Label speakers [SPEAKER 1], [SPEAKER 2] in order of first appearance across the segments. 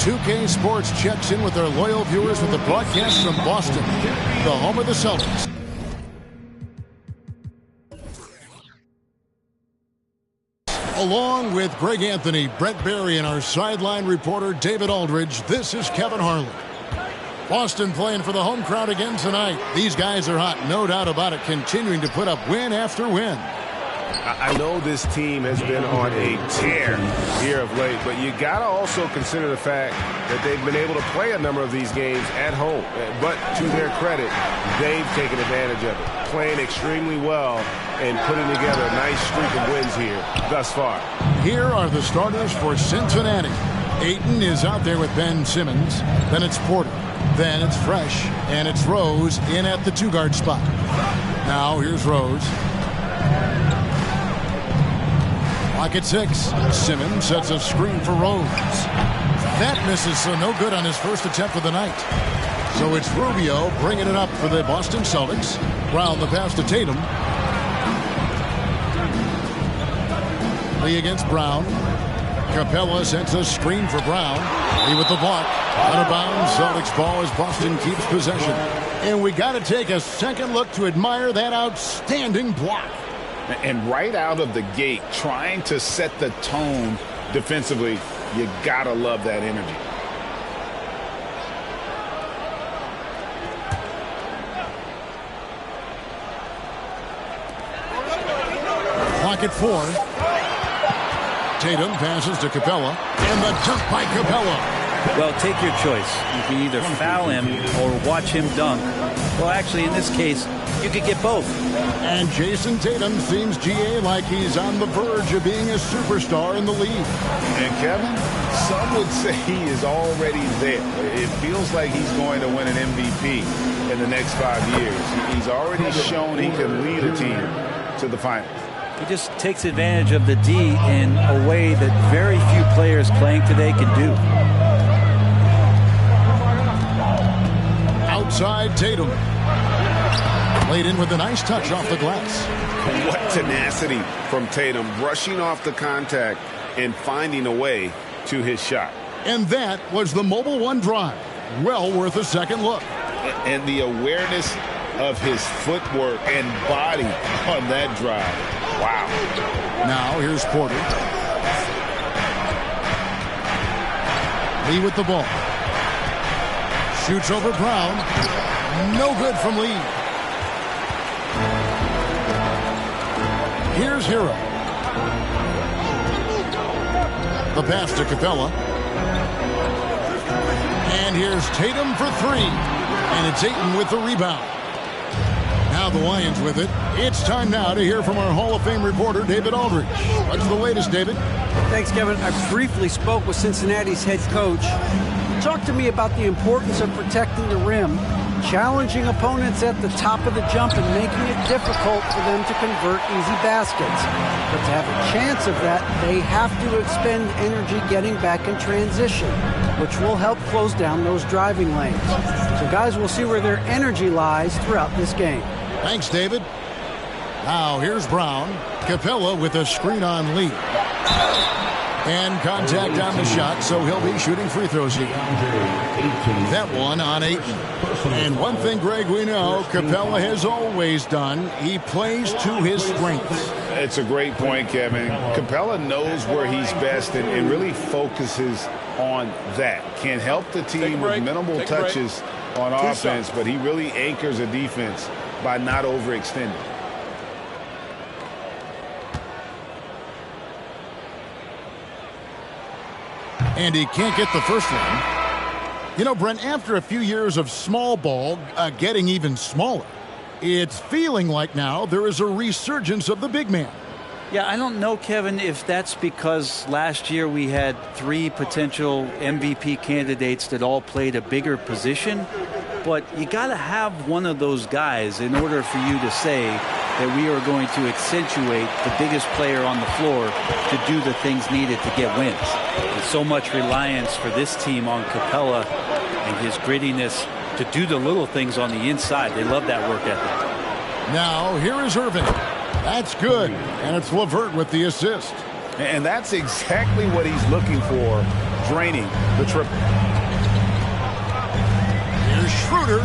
[SPEAKER 1] 2K Sports checks in with their loyal viewers with the broadcast from Boston, the home of the Celtics. Along with Greg Anthony, Brent Barry, and our sideline reporter David Aldridge, this is Kevin Harlan. Boston playing for the home crowd again tonight. These guys are hot, no doubt about it, continuing to put up win after win.
[SPEAKER 2] I know this team has been on a tear here of late, but you got to also consider the fact that they've been able to play a number of these games at home. But to their credit, they've taken advantage of it, playing extremely well and putting together a nice streak of wins here thus far.
[SPEAKER 1] Here are the starters for Cincinnati. Ayton is out there with Ben Simmons. Then it's Porter. Then it's Fresh. And it's Rose in at the two-guard spot. Now here's Rose. Clock at 6. Simmons sets a screen for Rose. That misses, so no good on his first attempt of the night. So it's Rubio bringing it up for the Boston Celtics. Brown the pass to Tatum. Lee against Brown. Capella sends a screen for Brown. Lee with the block. Out of bounds. Celtics ball as Boston keeps possession. And we got to take a second look to admire that outstanding block.
[SPEAKER 3] And right out of the gate, trying to set the tone defensively, you gotta love that energy.
[SPEAKER 1] Clock at 4. Tatum passes to Capella, and the dunk by Capella.
[SPEAKER 4] Well, take your choice. You can either foul him or watch him dunk. Well, actually, in this case, you could get both.
[SPEAKER 1] And Jason Tatum seems, GA, like he's on the verge of being a superstar in the league.
[SPEAKER 3] And Kevin, some would say he is already there. It feels like he's going to win an MVP in the next 5 years. He's already shown he can lead a team to the finals.
[SPEAKER 4] He just takes advantage of the D in a way that very few players playing today can do.
[SPEAKER 1] Outside Tatum. Laid in with a nice touch off the glass.
[SPEAKER 2] What tenacity from Tatum, brushing off the contact and finding a way to his shot.
[SPEAKER 1] And that was the Mobile One drive. Well worth a second look.
[SPEAKER 3] And the awareness of his footwork and body on that drive. Wow.
[SPEAKER 1] Now here's Porter. Lee with the ball. Shoots over Brown. No good from Lee. Here's Hero. The pass to Capella. And here's Tatum for 3. And it's Ayton with the rebound. Now the Lions with it. It's time now to hear from our Hall of Fame reporter, David Aldridge. What's the latest, David?
[SPEAKER 5] Thanks, Kevin. I briefly spoke with Cincinnati's head coach. He talked to me about the importance of protecting the rim, challenging opponents at the top of the jump and making it difficult for them to convert easy baskets. But to have a chance of that, they have to expend energy getting back in transition, which will help close down those driving lanes. So guys, we'll see where their energy lies throughout this game.
[SPEAKER 1] Thanks, David. Now here's Brown. Capella with a screen on Lee. And contact on the shot, so he'll be shooting free throws here. That one on Ayton. And one thing, Greg, we know Capella has always done, he plays to his strengths.
[SPEAKER 3] It's a great point, Kevin. Capella knows where he's best and really focuses on that. Can help the team with minimal touches on offense, but he really anchors a defense by not overextending.
[SPEAKER 1] And he can't get the first one. You know, Brent, after a few years of small ball getting even smaller, it's feeling like now there is a resurgence of the big man.
[SPEAKER 4] Yeah, I don't know, Kevin, if that's because last year we had 3 potential MVP candidates that all played a bigger position. But you got to have one of those guys in order for you to say that we are going to accentuate the biggest player on the floor to do the things needed to get wins. And so much reliance for this team on Capella and his grittiness to do the little things on the inside. They love that work ethic.
[SPEAKER 1] Now here is Irving. That's good. And it's LeVert with the assist.
[SPEAKER 3] And that's exactly what he's looking for, draining the triple.
[SPEAKER 1] Here's Schroeder.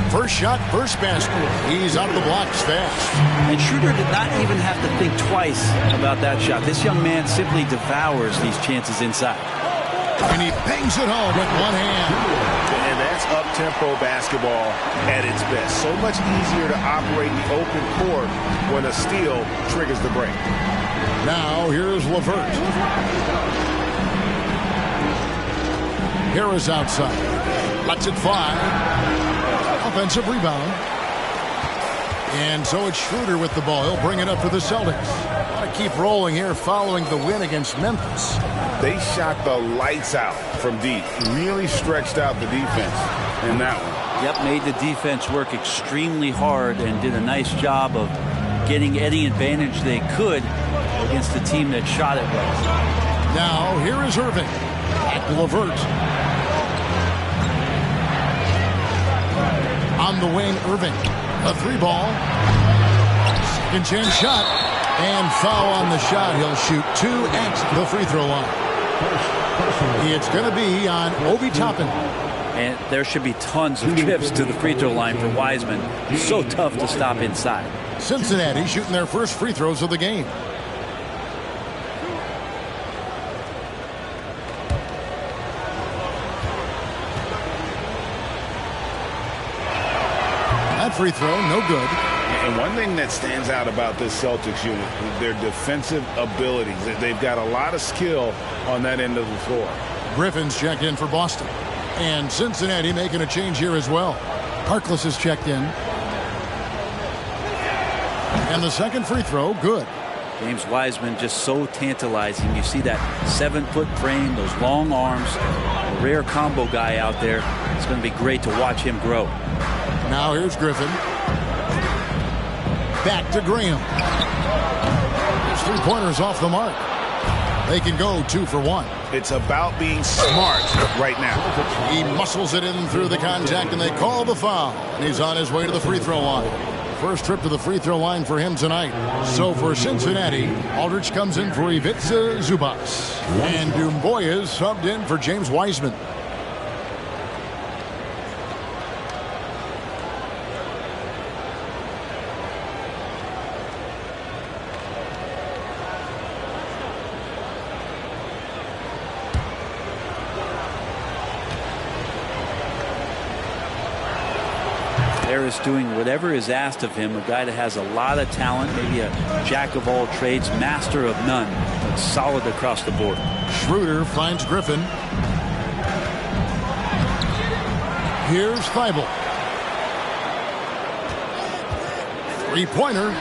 [SPEAKER 1] First shot, first basket. He's out of the blocks fast.
[SPEAKER 4] And Schroeder did not even have to think twice about that shot. This young man simply devours these chances inside.
[SPEAKER 1] And he bangs it home with one hand.
[SPEAKER 2] And that's up-tempo basketball at its best. So much easier to operate the open court when a steal triggers the break.
[SPEAKER 1] Now here's LeVert. Harris outside. Lets it fly. Offensive rebound. And so it's Schroeder with the ball. He'll bring it up for the Celtics. Want to keep rolling here following the win against Memphis.
[SPEAKER 3] They shot the lights out from deep. Really stretched out the defense in that one.
[SPEAKER 4] Yep, made the defense work extremely hard and did a nice job of getting any advantage they could against a team that shot it well.
[SPEAKER 1] Now here is Irving. At LeVert. On the wing, Irving. A three ball. Second chance shot. And foul on the shot. He'll shoot 2 at the free throw line. It's going to be on Obi Toppin.
[SPEAKER 4] And there should be tons of trips to the free throw line for Wiseman. So tough to stop inside.
[SPEAKER 1] Cincinnati shooting their first free throws of the game. That free throw, no good.
[SPEAKER 3] And one thing that stands out about this Celtics unit is their defensive abilities. They've got a lot of skill on that end of the floor.
[SPEAKER 1] Griffin's checked in for Boston. And Cincinnati making a change here as well. Harkless is checked in. And the second free throw, good.
[SPEAKER 4] James Wiseman just so tantalizing. You see that 7-foot frame, those long arms, a rare combo guy out there. It's going to be great to watch him grow.
[SPEAKER 1] Now here's Griffin. Back to Graham. His three-pointers off the mark. They can go 2 for 1.
[SPEAKER 3] It's about being smart right now.
[SPEAKER 1] He muscles it in through the contact, and they call the foul. And he's on his way to the free throw line. First trip to the free throw line for him tonight. So for Cincinnati, Aldridge comes in for Ivica Zubac. And Doumbouya is subbed in for James Wiseman.
[SPEAKER 4] Harris doing whatever is asked of him, a guy that has a lot of talent, maybe a jack of all trades, master of none, but solid across the board.
[SPEAKER 1] Schroeder finds Griffin. Here's Thibault. Three-pointer.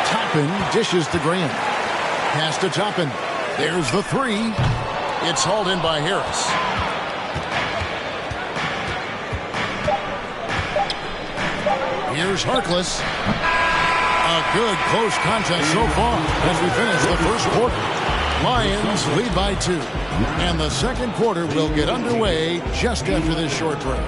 [SPEAKER 1] Toppin dishes to Graham. Pass to Toppin. There's the three. It's hauled in by Harris. Here's Harkless. A good close contest so far as we finish the first quarter. Lions lead by 2. And the second quarter will get underway just after this short break.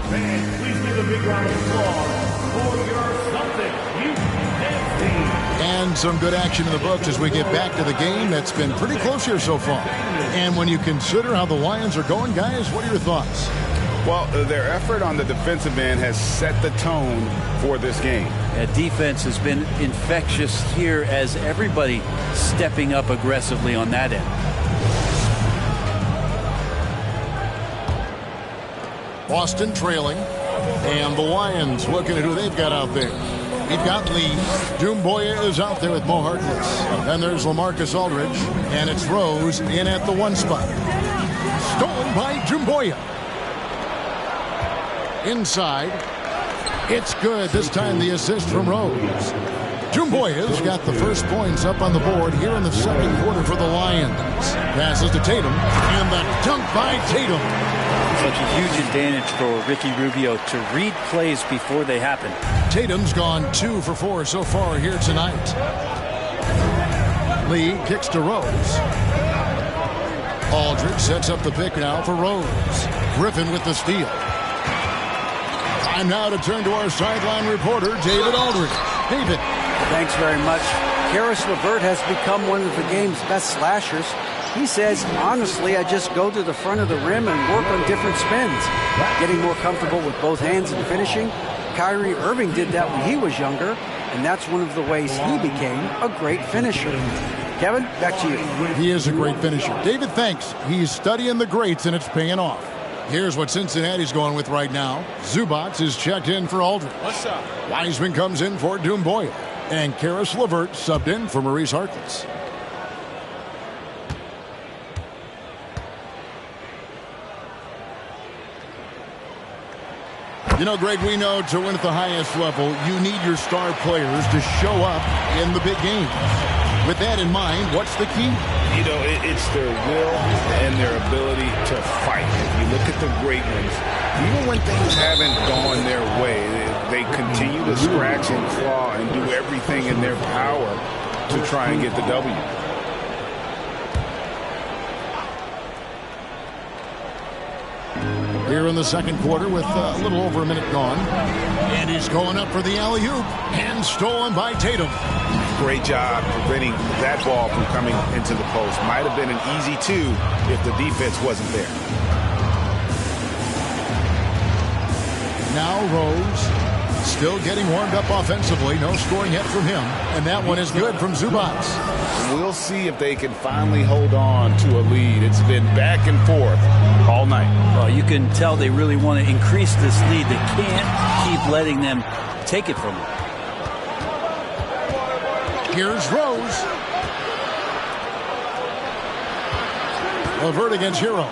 [SPEAKER 6] Fans, please give a big round of applause for your Celtics UCF team.
[SPEAKER 1] And some good action in the books as we get back to the game that's been pretty close here so far. And when you consider how the Lions are going, guys, what are your thoughts?
[SPEAKER 3] Well, their effort on the defensive end has set the tone for this game.
[SPEAKER 4] That defense has been infectious here as everybody stepping up aggressively on that end.
[SPEAKER 1] Boston trailing. And the Lions looking at who they've got out there. We've got Lee. Doumbouya is out there with Mo Harkless. Then there's LaMarcus Aldridge. And it's Rose in at the 1 spot. Stolen by Doumbouya. Inside. It's good. This time the assist from Rose. Doumbouya's got the first points up on the board here in the second quarter for the Lions. Passes to Tatum. And the dunk by Tatum.
[SPEAKER 4] Such a huge advantage for Ricky Rubio to read plays before they happen.
[SPEAKER 1] Tatum's gone 2 for 4 so far here tonight. Lee kicks to Rose. Aldridge sets up the pick now for Rose. Griffin with the steal. Time now to turn to our sideline reporter, David Aldridge. David.
[SPEAKER 5] Thanks very much. Karis LeVert has become one of the game's best slashers. He says, honestly, I just go to the front of the rim and work on different spins, getting more comfortable with both hands and finishing. Kyrie Irving did that when he was younger, and that's one of the ways he became a great finisher. Kevin, back to you.
[SPEAKER 1] He is a great finisher. David, thanks. He's studying the greats, and it's paying off. Here's what Cincinnati's going with right now. Zubac is checked in for Aldridge.
[SPEAKER 7] What's up?
[SPEAKER 1] Wiseman comes in for Doumbouya. And Karis LeVert subbed in for Maurice Harkless. You know, Greg, we know to win at the highest level, you need your star players to show up in the big games. With that in mind, what's the key?
[SPEAKER 3] You know, it's their will and their ability to fight. If you look at the great ones, even when things haven't gone their way, they continue to scratch and claw and do everything in their power to try and get the W.
[SPEAKER 1] Here in the second quarter with a little over a minute gone. And he's going up for the alley-oop. And stolen by Tatum.
[SPEAKER 3] Great job preventing that ball from coming into the post. Might have been an easy two if the defense wasn't there.
[SPEAKER 1] Now Rose still getting warmed up offensively. No scoring yet from him. And that one is good from Zubac.
[SPEAKER 3] We'll see if they can finally hold on to a lead. It's been back and forth all night.
[SPEAKER 4] Well, you can tell they really want to increase this lead. They can't keep letting them take it from them.
[SPEAKER 1] Here's Rose. LeVert against Hero.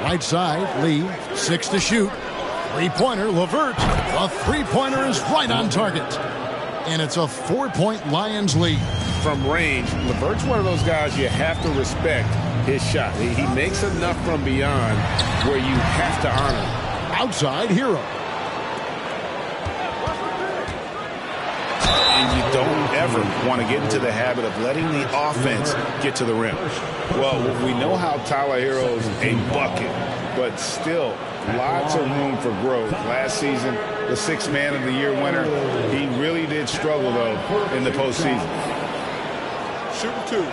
[SPEAKER 1] Right side, Lee, 6 to shoot. Three-pointer, LeVert. A three-pointer is right on target. And it's a 4-point Lions lead.
[SPEAKER 2] From range, LeVert's one of those guys you have to respect his shot. He makes enough from beyond where you have to honor.
[SPEAKER 1] Outside, Hero.
[SPEAKER 3] And you don't ever want to get into the habit of letting the offense get to the rim. Well, we know how Tyler Hero's a bucket, but still lots of room for growth. Last season, the Sixth Man of the Year winner, he really did struggle, though, in the postseason.
[SPEAKER 7] Shooting two.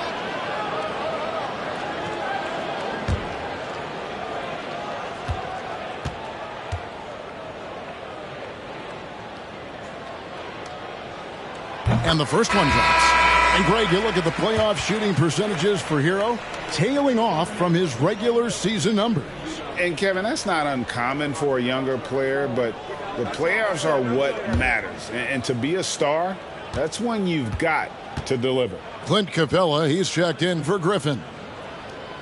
[SPEAKER 1] And the first one drops. And Greg, you look at the playoff shooting percentages for Hero, tailing off from his regular season numbers.
[SPEAKER 3] And Kevin, that's not uncommon for a younger player, but the playoffs are what matters. And to be a star, that's when you've got to deliver.
[SPEAKER 1] Clint Capella, he's checked in for Griffin.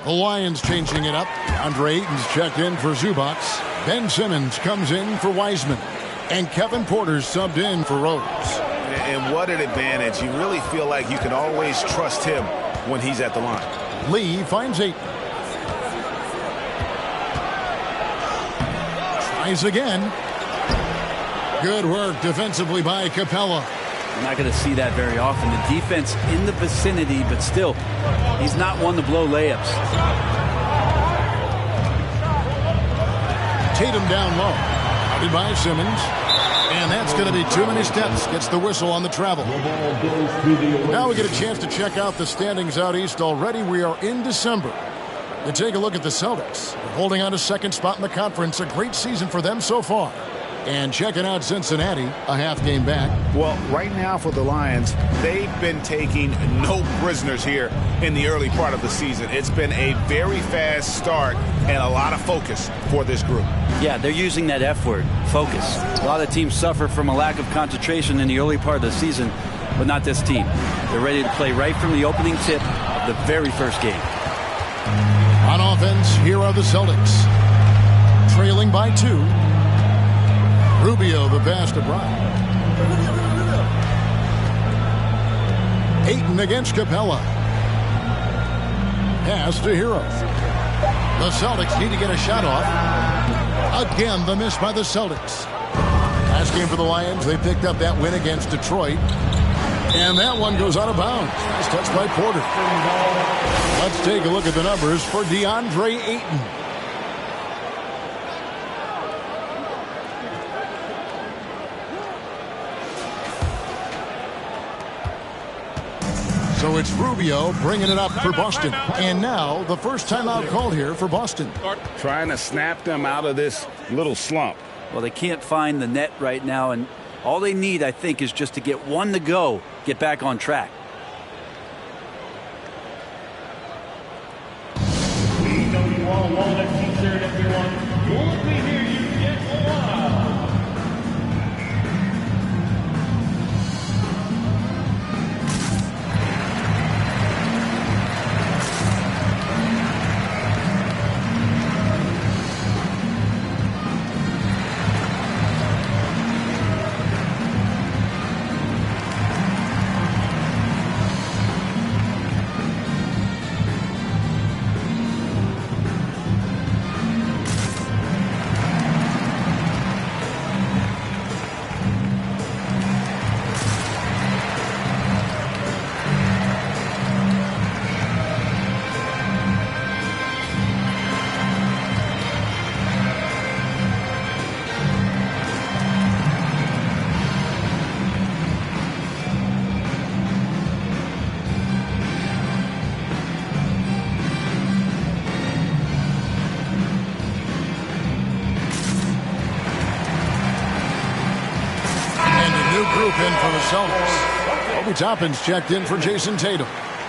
[SPEAKER 1] The Lions changing it up. Andre Ayton's checked in for Zubac. Ben Simmons comes in for Wiseman. And Kevin Porter's subbed in for Rose.
[SPEAKER 3] And what an advantage. You really feel like you can always trust him when he's at the line.
[SPEAKER 1] Lee finds Ayton. Tries again. Good work defensively by Capella.
[SPEAKER 4] You're not going to see that very often. The defense in the vicinity, but still, he's not one to blow layups.
[SPEAKER 1] Tatum down low. Outed by Simmons. And that's going to be too many steps. Gets the whistle on the travel. Now we get a chance to check out the standings out east already. We are in December. And take a look at the Celtics. They're holding on to second spot in the conference. A great season for them so far. And checking out Cincinnati, a half game back.
[SPEAKER 3] Well, right now for the Lions, they've been taking no prisoners here in the early part of the season. It's been a very fast start and a lot of focus for this group.
[SPEAKER 4] Yeah, they're using that F word, focus. A lot of teams suffer from a lack of concentration in the early part of the season, but not this team. They're ready to play right from the opening tip of the very first game.
[SPEAKER 1] On offense, here are the Celtics. Trailing by 2. Rubio, the pass to Bryant. Ayton against Capella. Pass to Hero. The Celtics need to get a shot off. Again, the miss by the Celtics. Last game for the Lions, they picked up that win against Detroit. And that one goes out of bounds. Nice touch by Porter. Let's take a look at the numbers for DeAndre Ayton. So it's Rubio bringing it up for Boston. And now the first timeout called here for Boston.
[SPEAKER 3] Trying to snap them out of this little slump.
[SPEAKER 4] Well, they can't find the net right now, and all they need, I think, is just to get one to go, get back on track.
[SPEAKER 6] We know you all want that t-shirt, everyone. We'll be here, you get one.
[SPEAKER 1] Group in for the Celtics. Obi Toppin's checked in for Jason Tatum.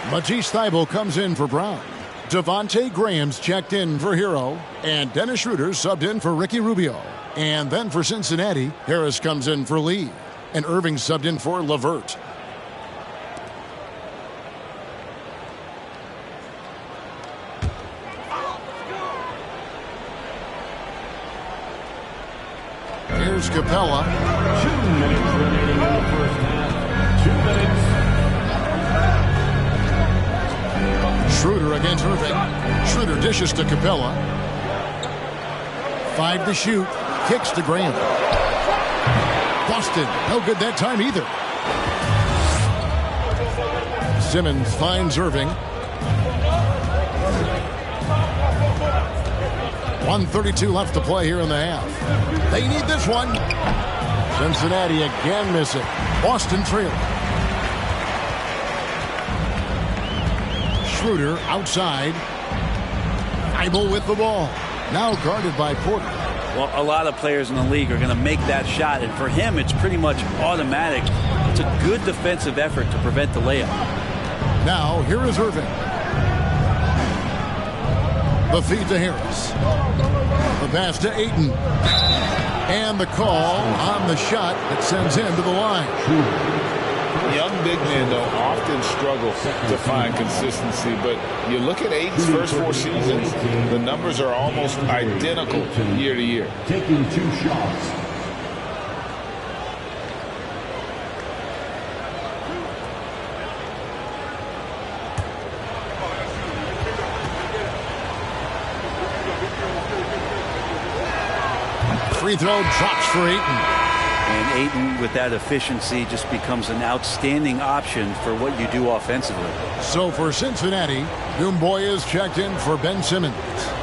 [SPEAKER 1] Matisse Thybulle comes in for Brown. Devontae Graham's checked in for Hero. And Dennis Schroeder subbed in for Ricky Rubio. And then for Cincinnati, Harris comes in for Lee. And Irving subbed in for LeVert. Here's Capella.
[SPEAKER 6] 2 minutes remaining in the first half. 2 minutes.
[SPEAKER 1] Schroeder against Irving. Schroeder dishes to Capella. 5 to shoot. Kicks to Graham. Boston, no good that time either. Simmons finds Irving. 1:32 left to play here in the half. They need this one. Cincinnati again miss it. Boston trailing. Schroeder outside. Thybulle with the ball. Now guarded by Porter.
[SPEAKER 4] Well, a lot of players in the league are going to make that shot, and for him, it's pretty much automatic. It's a good defensive effort to prevent the layup.
[SPEAKER 1] Now, here is Irving. The feed to Harris. The pass to Ayton. And the call on the shot that sends him to the line.
[SPEAKER 3] Young big men, though, often struggle to find consistency. But you look at Ayton's first 4 seasons, the numbers are almost identical year to year.
[SPEAKER 6] Taking 2 shots.
[SPEAKER 1] Free throw drops for Ayton.
[SPEAKER 4] And Ayton, with that efficiency, just becomes an outstanding option for what you do offensively.
[SPEAKER 1] So for Cincinnati, Doumbouya is checked in for Ben Simmons.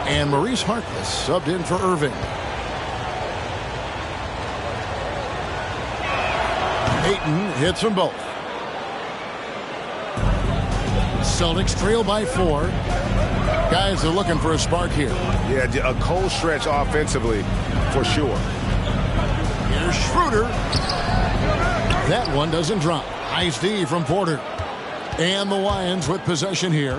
[SPEAKER 1] And Maurice Harkless subbed in for Irving. Ayton hits them both. Celtics trail by 4. Guys are looking for a spark here.
[SPEAKER 2] Yeah, a cold stretch offensively for sure.
[SPEAKER 1] Here's Schroeder. That one doesn't drop. Nice D from Porter. And the Lions with possession here.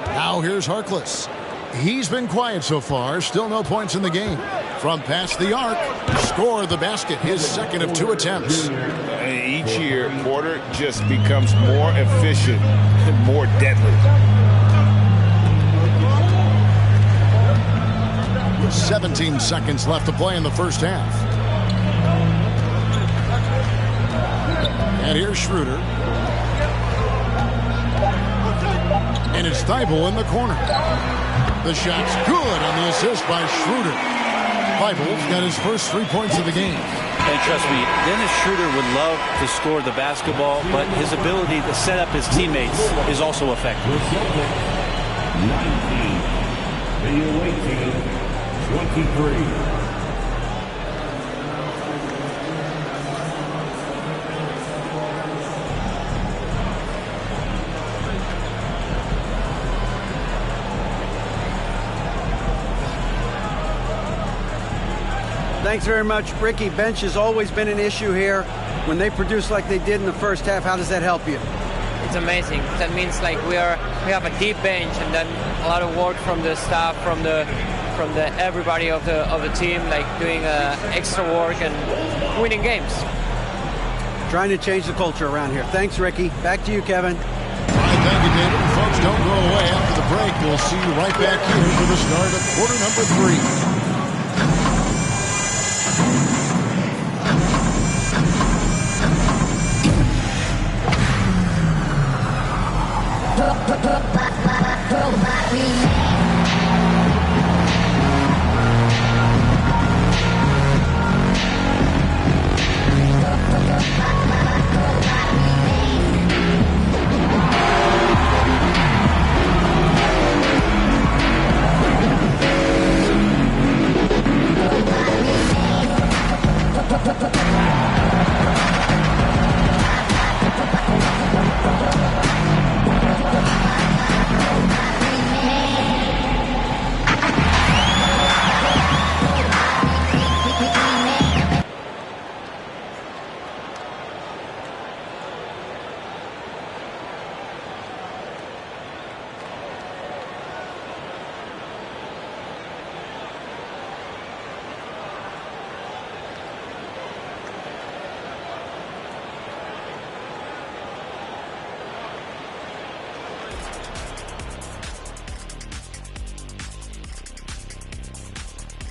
[SPEAKER 1] Now here's Harkless. He's been quiet so far. Still no points in the game. From past the arc, score the basket. His second of 2 attempts.
[SPEAKER 3] And each year, Porter just becomes more efficient and more deadly.
[SPEAKER 1] 17 seconds left to play in the first half. And here's Schroeder. And it's Thybulle in the corner. The shot's good on the assist by Schroeder. Thybulle's got his first 3 points of the game.
[SPEAKER 4] And trust me, Dennis Schroeder would love to score the basketball, but his ability to set up his teammates is also effective.
[SPEAKER 6] 19. The away team, 23.
[SPEAKER 5] Thanks very much, Ricky. Bench has always been an issue here. When they produce like they did in the first half, how does that help you?
[SPEAKER 8] It's amazing. That means like we have a deep bench, and then a lot of work from the staff, from the everybody of the team, like doing extra work and winning games.
[SPEAKER 5] Trying to change the culture around here. Thanks, Ricky. Back to you, Kevin.
[SPEAKER 1] All right, thank you, David. And folks, don't go away. After the break, we'll see you right back here for the start of quarter number 3.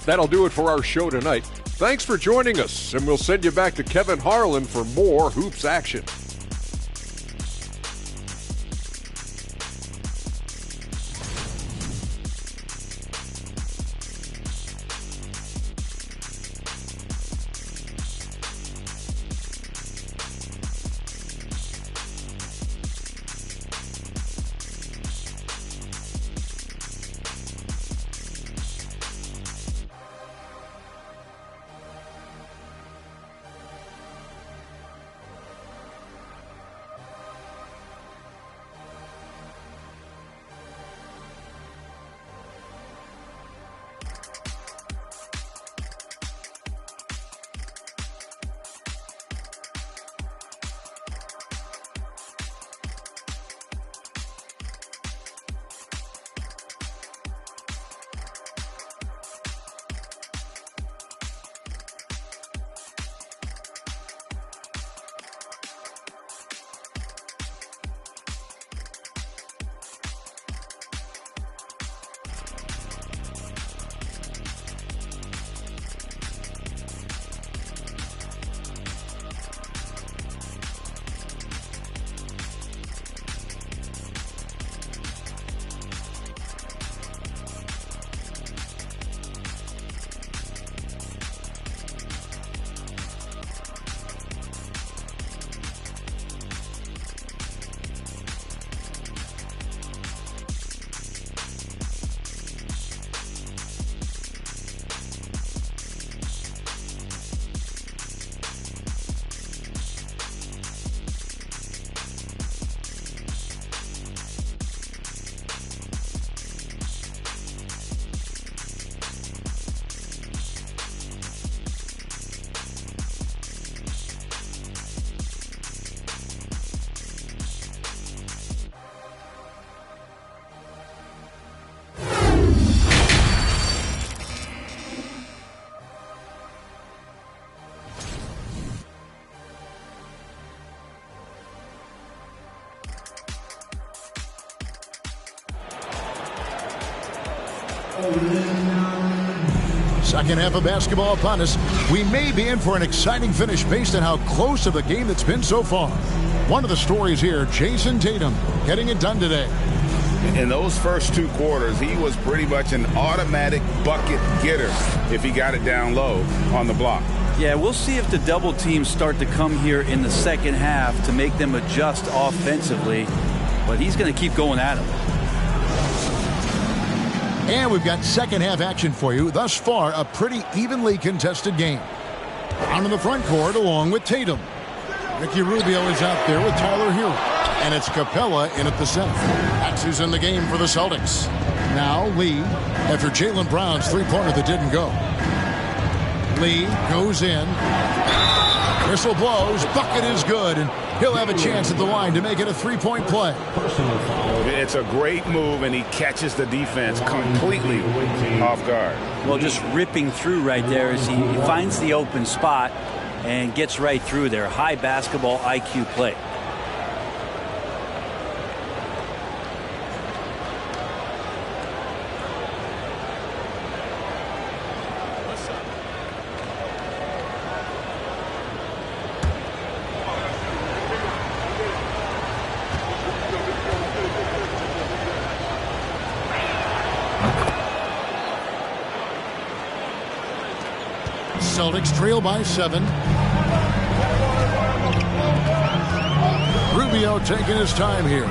[SPEAKER 9] That'll do it for our show tonight. Thanks for joining us, and we'll send you back to Kevin Harlan for more hoops action.
[SPEAKER 1] Second half of basketball upon us. We may be in for an exciting finish based on how close of a game it's been so far. One of the stories here, Jason Tatum getting it done today.
[SPEAKER 3] In those first 2 quarters, he was pretty much an automatic bucket getter if he got it down low on the block.
[SPEAKER 4] Yeah, we'll see if the double teams start to come here in the second half to make them adjust offensively. But he's going to keep going at him.
[SPEAKER 1] And we've got second half action for you. Thus far, a pretty evenly contested game. Down in the front court along with Tatum. Ricky Rubio is out there with Tyler Hero. And it's Capella in at the center. That's who's in the game for the Celtics. Now Lee after Jaylen Brown's three-pointer that didn't go. Lee goes in. Whistle blows. Bucket is good. And he'll have a chance at the line to make it a three-point play.
[SPEAKER 3] It's a great move, and he catches the defense completely off guard.
[SPEAKER 4] Well, just ripping through right there as he finds the open spot and gets right through there. High basketball IQ play.
[SPEAKER 1] Celtics trail by 7. Rubio taking his time here.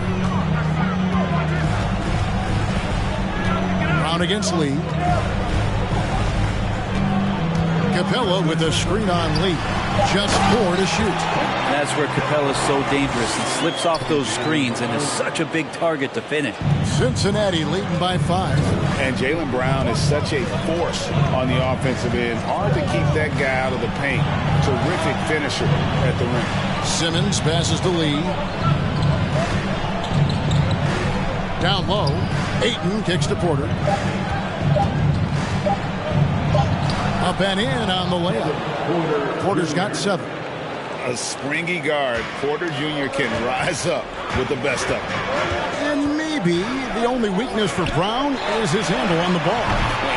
[SPEAKER 1] Brown against Lee. Capella with a screen on Lee. Just 4 to shoot.
[SPEAKER 4] That's where Capella's so dangerous. He slips off those screens and is such a big target to finish.
[SPEAKER 1] Cincinnati leading by 5.
[SPEAKER 3] And Jaylen Brown is such a force on the offensive end. Hard to keep that guy out of the paint. Terrific finisher at the rim.
[SPEAKER 1] Simmons passes to Lee. Down low. Ayton kicks to Porter. Up and in on the layup. Porter's got 7.
[SPEAKER 3] A springy guard, Porter Jr. can rise up with the best of them.
[SPEAKER 1] And maybe the only weakness for Brown is his handle on the ball.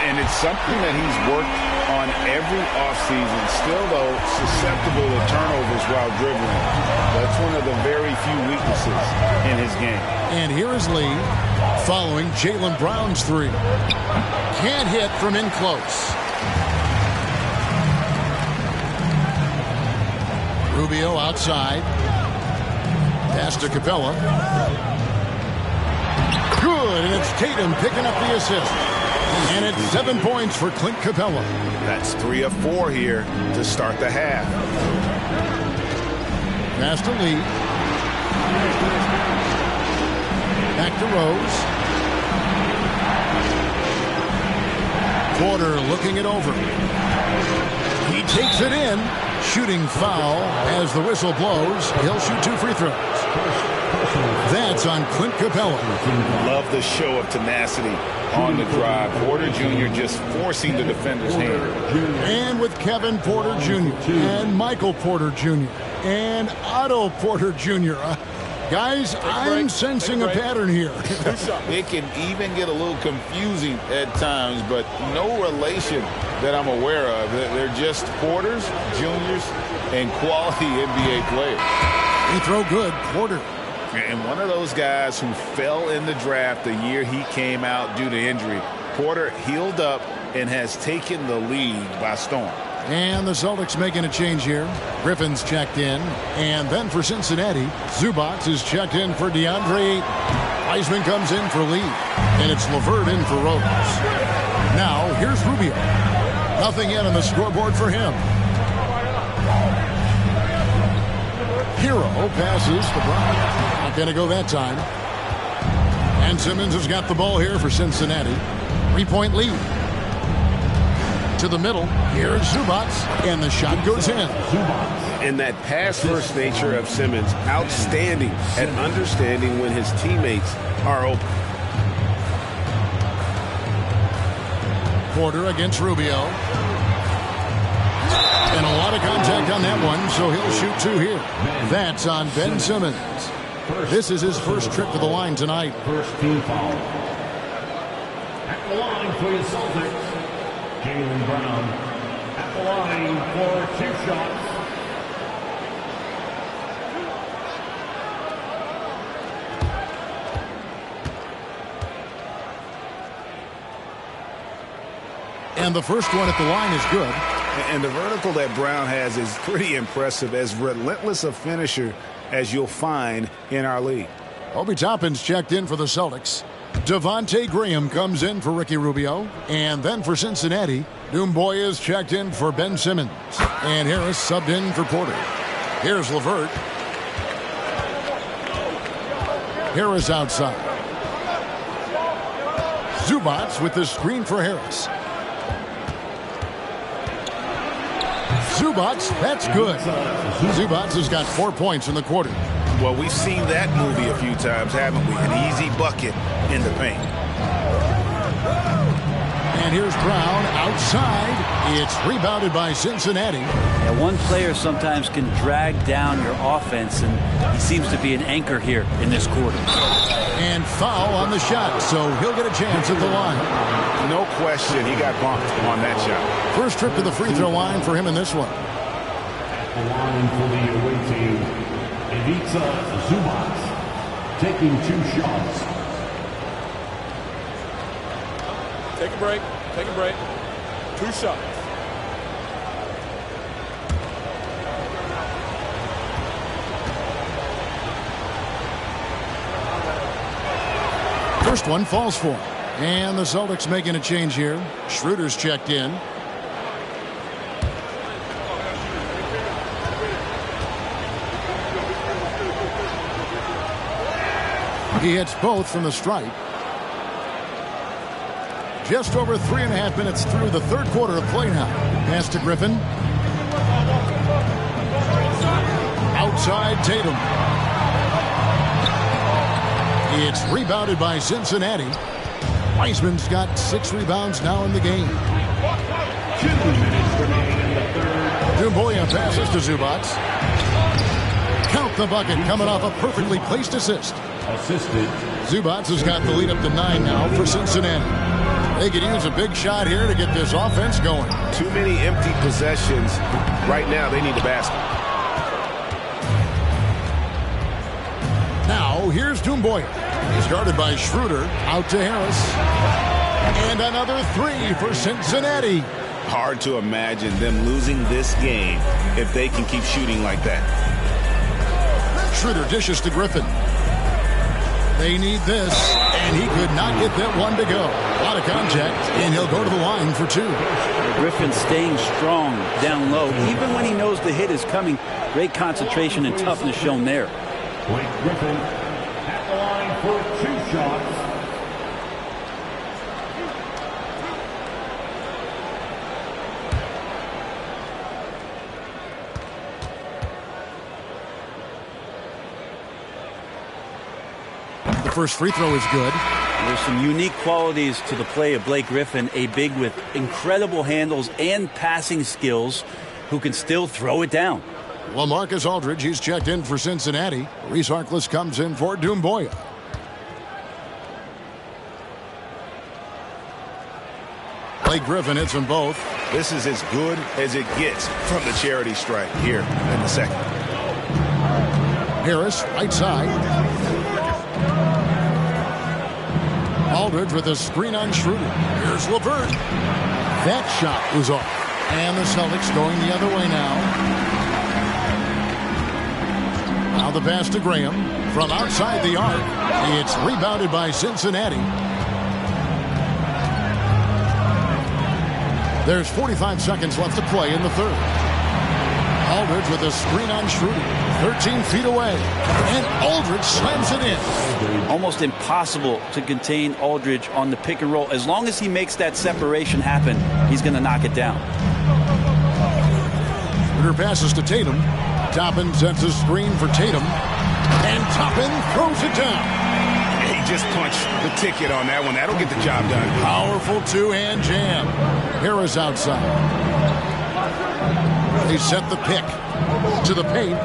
[SPEAKER 3] And it's something that he's worked on every offseason. Still, though, susceptible to turnovers while dribbling. That's one of the very few weaknesses in his game.
[SPEAKER 1] And here is Lee following Jaylen Brown's 3. Can't hit from in close. Rubio outside. Pass to Capella. Good, and it's Tatum picking up the assist. And it's 7 points for Clint Capella.
[SPEAKER 3] That's 3 of 4 here to start the half.
[SPEAKER 1] Pass to Lee. Back to Rose. Porter looking it over. He takes it in. Shooting foul as the whistle blows. He'll shoot 2 free throws. That's on Clint Capella.
[SPEAKER 3] Love the show of tenacity on the drive. Porter Jr. just forcing the defender's hand.
[SPEAKER 1] And with Kevin Porter Jr. and Michael Porter Jr. and Otto Porter Jr. Guys, I'm sensing a pattern here.
[SPEAKER 3] It can even get a little confusing at times, but no relation that I'm aware of. They're just Porters, Juniors, and quality NBA players.
[SPEAKER 1] He throw good, Porter.
[SPEAKER 3] And one of those guys who fell in the draft the year he came out due to injury. Porter healed up and has taken the league by storm.
[SPEAKER 1] And the Celtics making a change here. Griffin's checked in. And then for Cincinnati, Zubac is checked in for DeAndre Ayton. Wiseman comes in for Lee. And it's LeVert in for Rose. Now, here's Rubio. Nothing yet on the scoreboard for him. Hero passes to Brown. Not going to go that time. And Simmons has got the ball here for Cincinnati. 3-point lead. To the middle. Here's Zubac. And the shot goes in.
[SPEAKER 2] And that pass-first nature of Simmons, outstanding at understanding when his teammates are open.
[SPEAKER 1] Porter against Rubio. And a lot of contact on that one, so he'll shoot 2 here. That's on Ben Simmons. This is his first trip to the line tonight.
[SPEAKER 6] First team foul. At the line for the Celtics, Jaylen Brown. At the line for 2 shots.
[SPEAKER 1] And the first one at the line is good.
[SPEAKER 3] And the vertical that Brown has is pretty impressive, as relentless a finisher as you'll find in our league.
[SPEAKER 1] Obi Toppin's checked in for the Celtics. Devontae Graham comes in for Ricky Rubio. And then for Cincinnati, Doumbouya is checked in for Ben Simmons. And Harris subbed in for Porter. Here's LeVert. Harris outside. Zubac with the screen for Harris. Zubats, that's good. Zubats has got 4 points in the quarter.
[SPEAKER 3] Well, we've seen that movie a few times, haven't we? An easy bucket in the paint.
[SPEAKER 1] And here's Brown outside. It's rebounded by Cincinnati.
[SPEAKER 4] Yeah, one player sometimes can drag down your offense, and he seems to be an anchor here in this quarter.
[SPEAKER 1] And foul on the shot, so he'll get a chance at the line.
[SPEAKER 3] No question, he got bumped on that shot.
[SPEAKER 1] First trip to the free throw line for him in this one.
[SPEAKER 6] At the line for the away team, Ivica Zubats, taking 2 shots.
[SPEAKER 7] Take a break. Take a break. 2 shots.
[SPEAKER 1] First one falls for him. And the Celtics making a change here. Schroeder's checked in. He hits both from the stripe. Just over 3.5 minutes through the third quarter of play now. Pass to Griffin. Outside Tatum. It's rebounded by Cincinnati. Wiseman's got 6 rebounds now in the game.
[SPEAKER 6] 2 minutes remaining in the third.
[SPEAKER 1] Doumbouya passes to Zubats. Count the bucket coming off a perfectly placed assist.
[SPEAKER 6] Assisted.
[SPEAKER 1] Zubats has got the lead up to 9 now for Cincinnati. They could use a big shot here to get this offense going.
[SPEAKER 2] Too many empty possessions. Right now, they need a basket.
[SPEAKER 1] Now, here's Doumbouya. He's guarded by Schroeder. Out to Harris. And another 3 for Cincinnati.
[SPEAKER 3] Hard to imagine them losing this game if they can keep shooting like that.
[SPEAKER 1] Schroeder dishes to Griffin. They need this, and he could not get that one to go. A lot of contact, and he'll go to the line for 2.
[SPEAKER 4] Griffin staying strong down low, even when he knows the hit is coming. Great concentration and toughness shown there.
[SPEAKER 6] Blake Griffin at the line for 2 shots.
[SPEAKER 1] The first free throw is good.
[SPEAKER 4] There's some unique qualities to the play of Blake Griffin, a big with incredible handles and passing skills who can still throw it down.
[SPEAKER 1] LaMarcus Aldridge, he's checked in for Cincinnati. Reese Harkless comes in for Doumbouya. Blake Griffin hits them both.
[SPEAKER 3] This is as good as it gets from the charity stripe here in the second.
[SPEAKER 1] Harris, right side. Aldridge with a screen on Schroeder. Here's LeVert. That shot was off. And the Celtics going the other way now. Now the pass to Graham. From outside the arc. It's rebounded by Cincinnati. There's 45 seconds left to play in the third. Aldridge with a screen on Schroeder. 13 feet away. And Aldridge slams it in.
[SPEAKER 4] Almost impossible to contain Aldridge on the pick and roll. As long as he makes that separation happen, he's going to knock it down.
[SPEAKER 1] Schroeder passes to Tatum. Toppin sets a screen for Tatum. And Toppin throws it down.
[SPEAKER 3] He just punched the ticket on that one. That'll get the job done.
[SPEAKER 1] Powerful two-hand jam. Harris outside. They set the pick to the paint.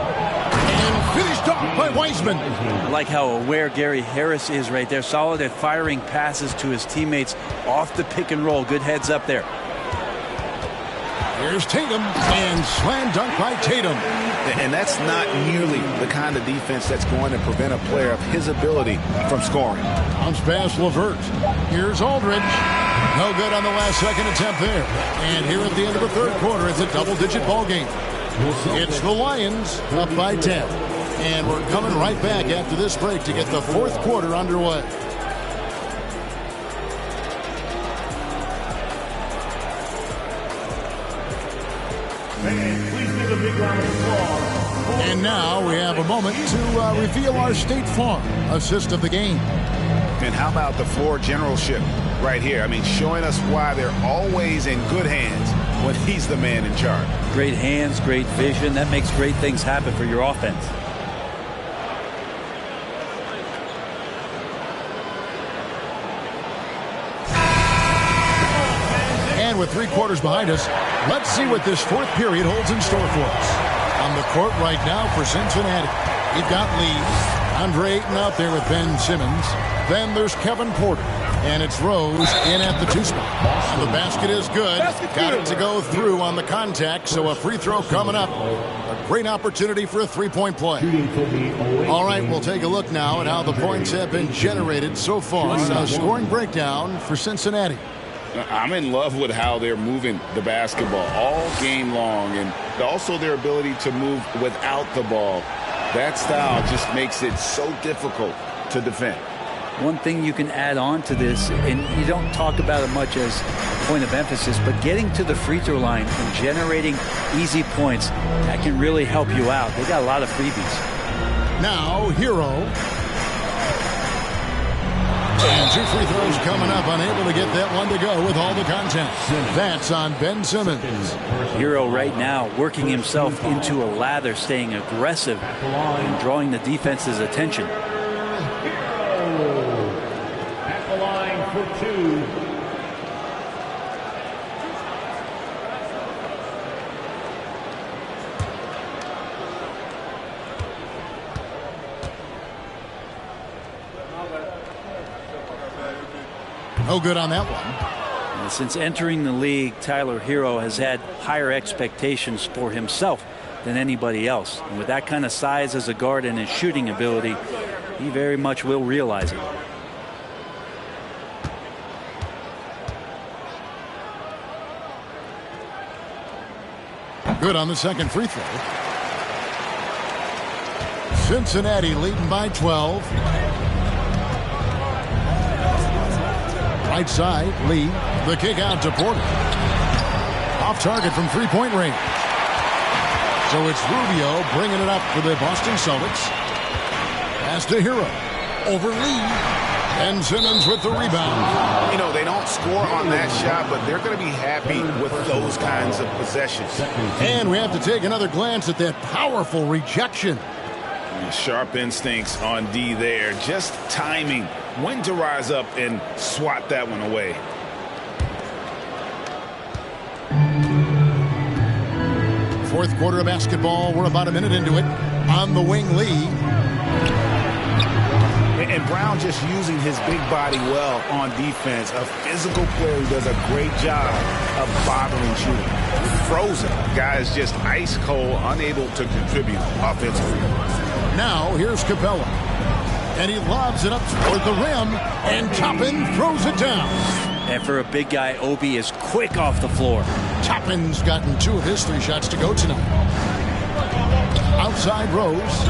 [SPEAKER 1] And finished off by Wiseman.
[SPEAKER 4] I like how aware Gary Harris is right there. Solid at firing passes to his teammates off the pick and roll. Good heads up there.
[SPEAKER 1] Here's Tatum, and slam dunk by Tatum.
[SPEAKER 3] And that's not nearly the kind of defense that's going to prevent a player of his ability from scoring.
[SPEAKER 1] Bounce pass LeVert. Here's Aldridge. No good on the last second attempt there. And here at the end of the third quarter, it's a double-digit ball game. It's the Lions up by 10. And we're coming right back after this break to get the fourth quarter underway. And now we have a moment to reveal our State Farm assist of the game.
[SPEAKER 3] And how about the floor generalship right here? I mean, showing us why they're always in good hands when he's the man in charge.
[SPEAKER 4] Great hands, great vision. That makes great things happen for your offense.
[SPEAKER 1] And with 3 quarters behind us, let's see what this 4th period holds in store for us. On the court right now for Cincinnati, you've got Lee. Andre Ayton out there with Ben Simmons. Then there's Kevin Porter. And it's Rose in at the 2 spot. And the basket is good. Got it to go through on the contact, so a free throw coming up. A great opportunity for a 3-point play. All right, we'll take a look now at how the points have been generated so far. A scoring breakdown for Cincinnati.
[SPEAKER 3] I'm in love with how they're moving the basketball all game long, and also their ability to move without the ball. That style just makes it so difficult to defend.
[SPEAKER 4] One thing you can add on to this, and you don't talk about it much as a point of emphasis, but getting to the free throw line and generating easy points, that can really help you out. They got a lot of freebies.
[SPEAKER 1] Now, Hero. And 2 free throws coming up, unable to get that one to go with all the contact. That's on Ben Simmons.
[SPEAKER 4] Hero right now working himself into a lather, staying aggressive and drawing the defense's attention.
[SPEAKER 6] At the line for 2.
[SPEAKER 1] No good on that one.
[SPEAKER 4] And since entering the league, Tyler Hero has had higher expectations for himself than anybody else. And with that kind of size as a guard and his shooting ability, he very much will realize it.
[SPEAKER 1] Good on the second free throw. Cincinnati leading by 12. Right side, Lee. The kick out to Porter. Off target from 3-point range. So it's Rubio bringing it up for the Boston Celtics. Pass to Hero. Over Lee. And Simmons with the rebound.
[SPEAKER 3] You know, they don't score on that shot, but they're going to be happy with those kinds of possessions.
[SPEAKER 1] And we have to take another glance at that powerful rejection.
[SPEAKER 3] Sharp instincts on D there. Just timing when to rise up and swat that one away.
[SPEAKER 1] Fourth quarter of basketball. We're about a minute into it. On the wing, Lee.
[SPEAKER 3] And Brown just using his big body well on defense. A physical player who does a great job of bothering shooting. Frozen. Guys just ice cold, unable to contribute offensively.
[SPEAKER 1] Now here's Capella. And he lobs it up toward the rim. And Toppin throws it down.
[SPEAKER 4] And for a big guy, Obi is quick off the floor.
[SPEAKER 1] Toppin's gotten 2 of his 3 shots to go tonight. Outside Rose.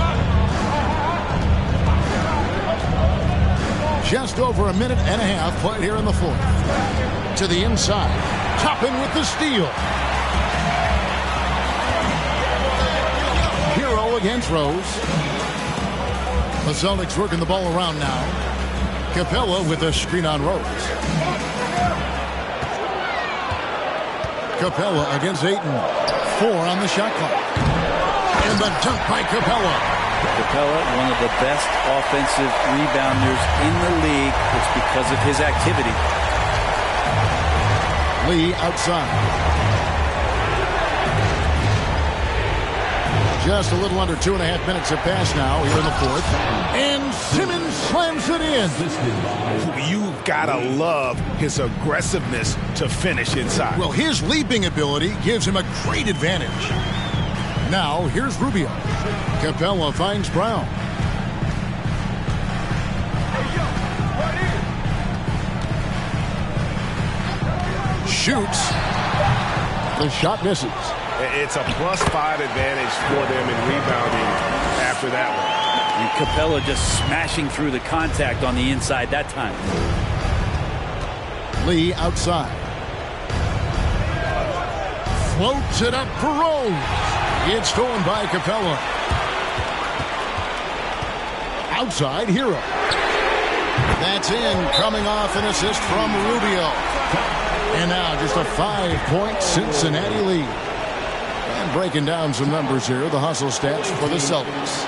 [SPEAKER 1] Just over a minute and a half played here in the fourth. To the inside. Toppin with the steal. Hero against Rose. The Celtics working the ball around now. Capella with a screen on Rose. Capella against Ayton. 4 on the shot clock. And the dunk by Capella.
[SPEAKER 4] Capella, one of the best offensive rebounders in the league. It's because of his activity.
[SPEAKER 1] Lee outside. Just a little under 2.5 minutes have passed now here in the fourth. And Simmons slams it in.
[SPEAKER 3] You've got to love his aggressiveness to finish inside.
[SPEAKER 1] Well, his leaping ability gives him a great advantage. Now, here's Rubio. Capella finds Brown. Shoots. The shot misses.
[SPEAKER 2] It's a +5 advantage for them in rebounding after that one.
[SPEAKER 4] And Capella just smashing through the contact on the inside that time.
[SPEAKER 1] Lee outside. Floats it up for Rose. It's stolen by Capella. Outside, Hero. That's in, coming off an assist from Rubio. And now just a 5-point Cincinnati lead. And breaking down some numbers here, the hustle stats for the Celtics.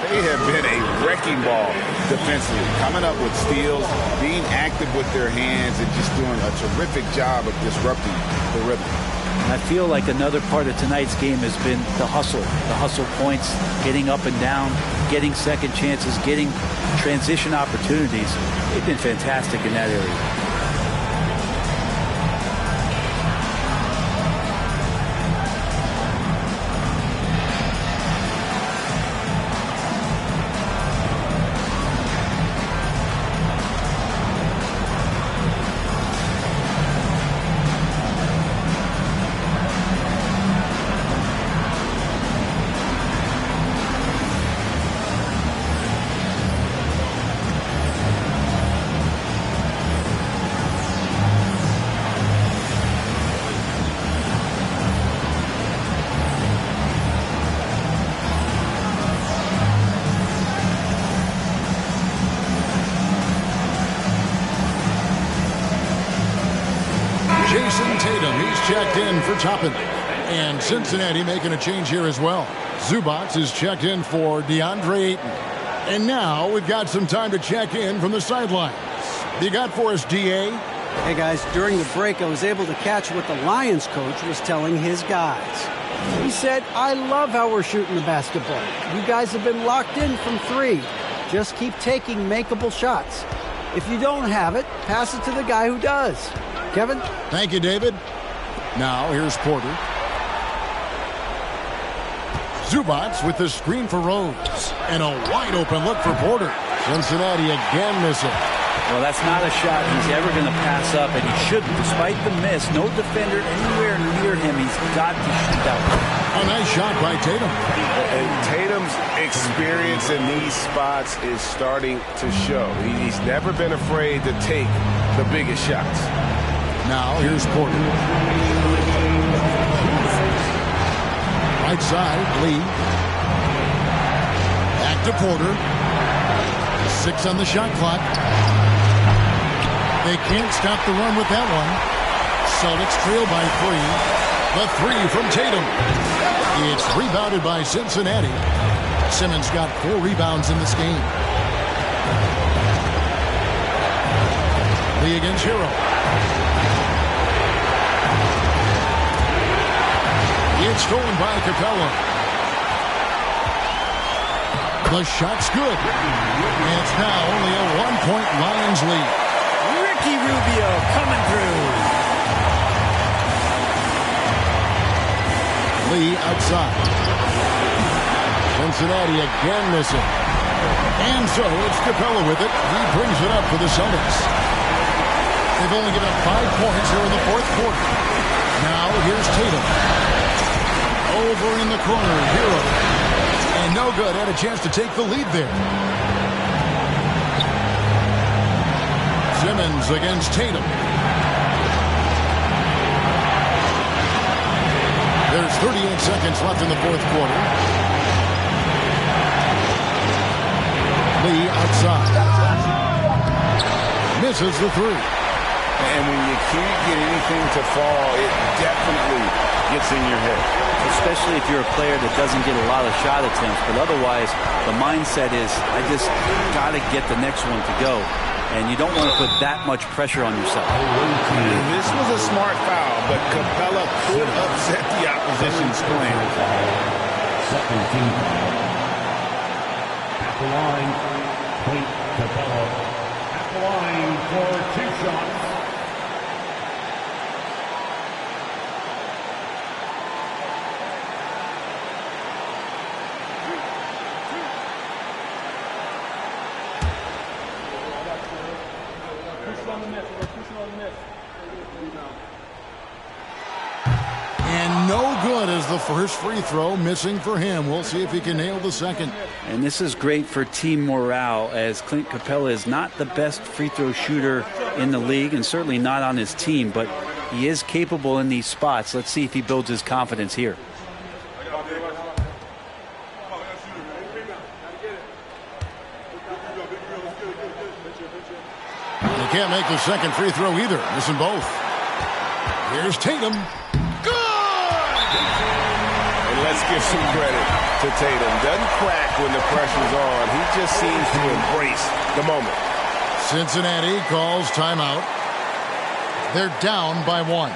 [SPEAKER 3] They have been a wrecking ball defensively, coming up with steals, being active with their hands, and just doing a terrific job of disrupting the rhythm.
[SPEAKER 4] I feel like another part of tonight's game has been the hustle points, getting up and down, getting second chances, getting transition opportunities. They've been fantastic in that area.
[SPEAKER 1] Checked in for Toppin. And Cincinnati making a change here as well. Zubac is checked in for DeAndre Ayton. And now we've got some time to check in from the sidelines. You got for us, D.A.?
[SPEAKER 5] Hey, guys, during the break, I was able to catch what the Lions coach was telling his guys. He said, I love how we're shooting the basketball. You guys have been locked in from 3. Just keep taking makeable shots. If you don't have it, pass it to the guy who does. Kevin?
[SPEAKER 1] Thank you, David. Now, here's Porter. Zubac with the screen for Rose. And a wide-open look for Porter. Cincinnati again missing.
[SPEAKER 4] Well, that's not a shot he's ever going to pass up, and he shouldn't. Despite the miss, no defender anywhere near him. He's got to shoot that one.
[SPEAKER 1] A nice shot by Tatum.
[SPEAKER 2] And Tatum's experience in these spots is starting to show. He's never been afraid to take the biggest shots.
[SPEAKER 1] Now, here's Porter. Right side, Lee. Back to Porter. 6 on the shot clock. They can't stop the run with that one. Celtics trail by 3. The 3 from Tatum. It's rebounded by Cincinnati. Simmons got 4 rebounds in this game. Lee against Hero. It's stolen by Capella. The shot's good. And it's now only a 1-point Lions lead.
[SPEAKER 4] Ricky Rubio coming through.
[SPEAKER 1] Lee outside. Cincinnati again missing. And so it's Capella with it. He brings it up for the Celtics. They've only given up 5 points here in the 4th quarter. Now here's Tatum. Over in the corner, Hero. And no good. Had a chance to take the lead there. Simmons against Tatum. There's 38 seconds left in the 4th quarter. Lee outside. Misses the 3.
[SPEAKER 3] And when you can't get anything to fall, it definitely gets in your head.
[SPEAKER 4] Especially if you're a player that doesn't get a lot of shot attempts. But otherwise, the mindset is, I just got to get the next one to go. And you don't want to put that much pressure on yourself.
[SPEAKER 3] This was a smart foul, but Capella could upset the opposition's plan.
[SPEAKER 6] Second team. At the line, Clint Capella. At the line for 2 shots.
[SPEAKER 1] And no good as the first free throw missing for him. We'll see if he can nail the second.
[SPEAKER 4] And this is great for team morale, as Clint Capella is not the best free throw shooter in the league and certainly not on his team, but he is capable in these spots. Let's see if he builds his confidence here.
[SPEAKER 1] They can't make the second free throw either, missing both. Here's Tatum.
[SPEAKER 2] And let's give some credit to Tatum. Doesn't crack when the pressure's on. He just seems to embrace the moment.
[SPEAKER 1] Cincinnati calls timeout. They're down by 1.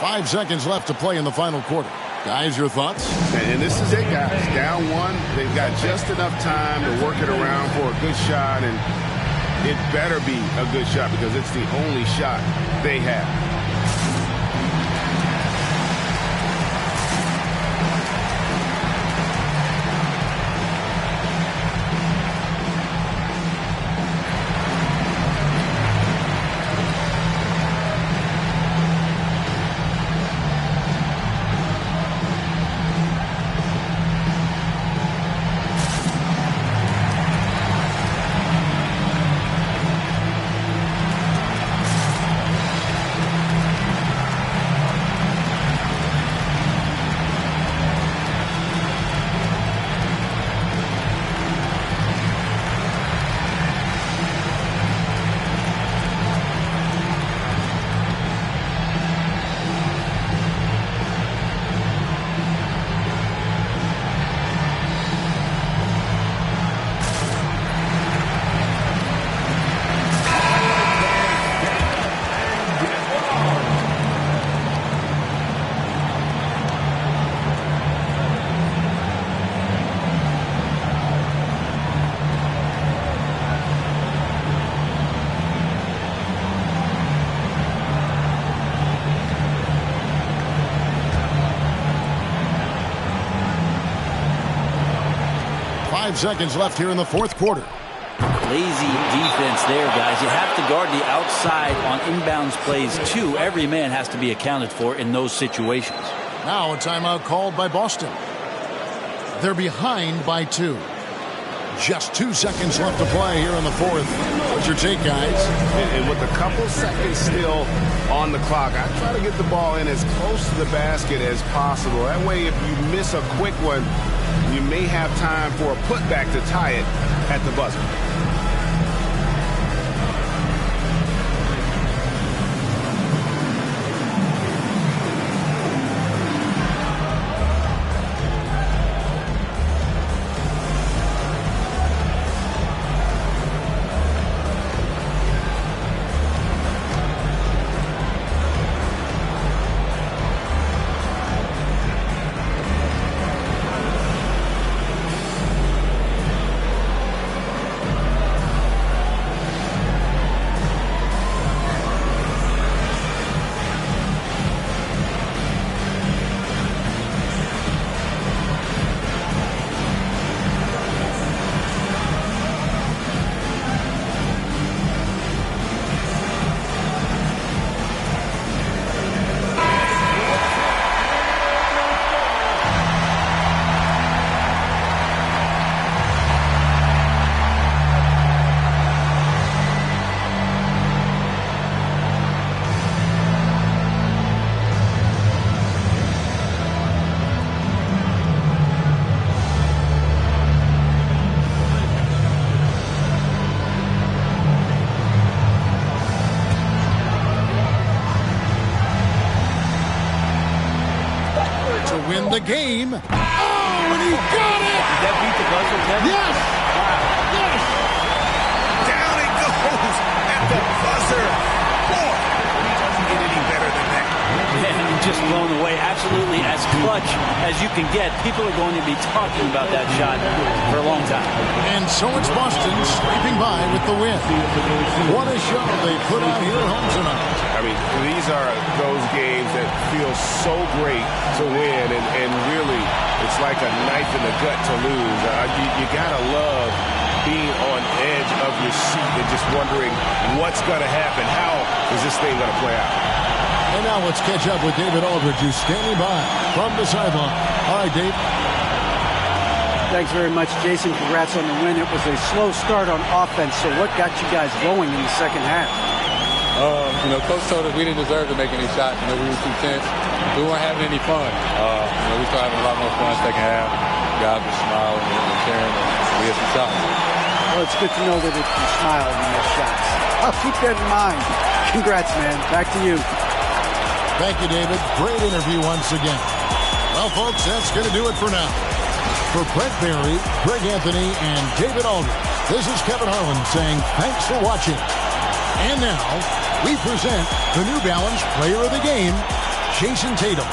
[SPEAKER 1] 5 seconds left to play in the final quarter. Guys, your thoughts?
[SPEAKER 3] And this is it, guys. Down 1. They've got just enough time to work it around for a good shot, and it better be a good shot because it's the only shot they have.
[SPEAKER 1] Seconds left here in the fourth quarter.
[SPEAKER 4] Lazy defense there, guys. You have to guard the outside on inbounds plays, too. Every man has to be accounted for in those situations.
[SPEAKER 1] Now a timeout called by Boston. They're behind by 2. Just 2 seconds left to play here in the fourth. What's your take, guys?
[SPEAKER 2] And with a couple seconds still on the clock, I try to get the ball in as close to the basket as possible. That way, if you miss a quick one, you may have time for a putback to tie it at the buzzer.
[SPEAKER 1] The game. Oh, and he got it!
[SPEAKER 4] Did that beat the buzzer, Kevin?
[SPEAKER 1] Yes! Yes!
[SPEAKER 3] Down it goes at the buzzer. Boy, he doesn't get any better than that.
[SPEAKER 4] Yeah, and just blown away. Absolutely as clutch as you can get. People are going to be talking about that shot for a long time.
[SPEAKER 1] And so it's Boston scraping by with the win. What a show they put on here at home tonight.
[SPEAKER 2] I mean, these are those games that feel so great to win, and really, it's like a knife in the gut to lose. You gotta love being on edge of your seat and just wondering what's gonna happen. How is this thing gonna play out?
[SPEAKER 1] And now let's catch up with David Aldridge, who's standing by from the sideline. All right, Dave.
[SPEAKER 5] Thanks very much, Jason. Congrats on the win. It was a slow start on offense, so what got you guys rolling in the second half?
[SPEAKER 10] Coach told us we didn't deserve to make any shots. We were too tense. We weren't having any fun. We started having a lot more fun second half. Guys were smiling and cheering, and we had some shots.
[SPEAKER 5] Well, it's good to know that if you smile, you miss shots. I'll keep that in mind. Congrats, man. Back to you.
[SPEAKER 1] Thank you, David. Great interview once again. Well, folks, that's going to do it for now. For Brent Barry, Greg Anthony, and David Aldridge, this is Kevin Harlan saying thanks for watching. And now, we present the New Balance Player of the Game, Jason Tatum.